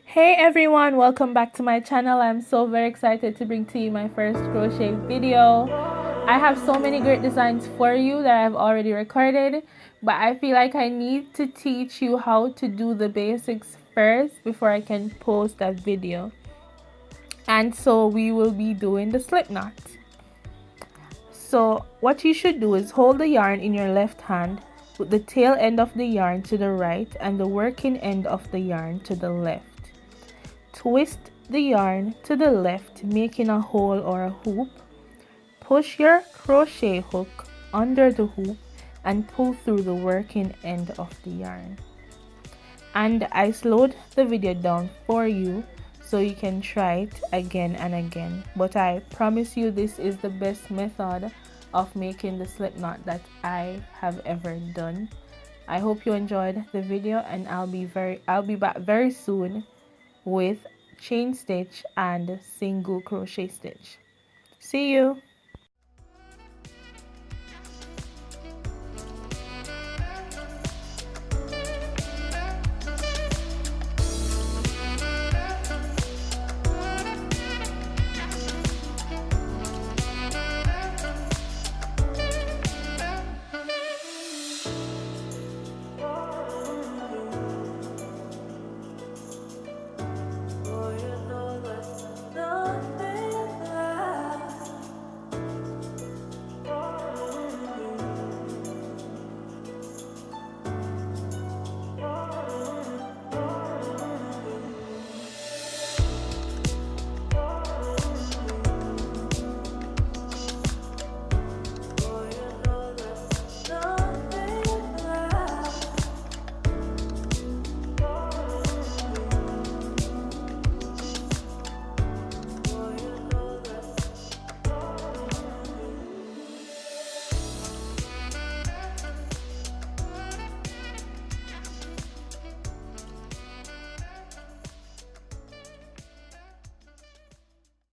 Hey everyone, welcome back to my channel. I'm so very excited to bring to you my first crochet video. I have so many great designs for you that I've already recorded, but I feel like I need to teach you how to do the basics first before I can post that video. And so we will be doing the slip knot. So what you should do is hold the yarn in your left hand with the tail end of the yarn to the right and the working end of the yarn to the left. Twist the yarn to the left, making a hole or a hoop. Push your crochet hook under the hoop and pull through the working end of the yarn. And I slowed the video down for you so you can try it again and again. But I promise you this is the best method of making the slip knot that I have ever done. I hope you enjoyed the video, and I'll be back very soon with chain stitch and single crochet stitch. See you.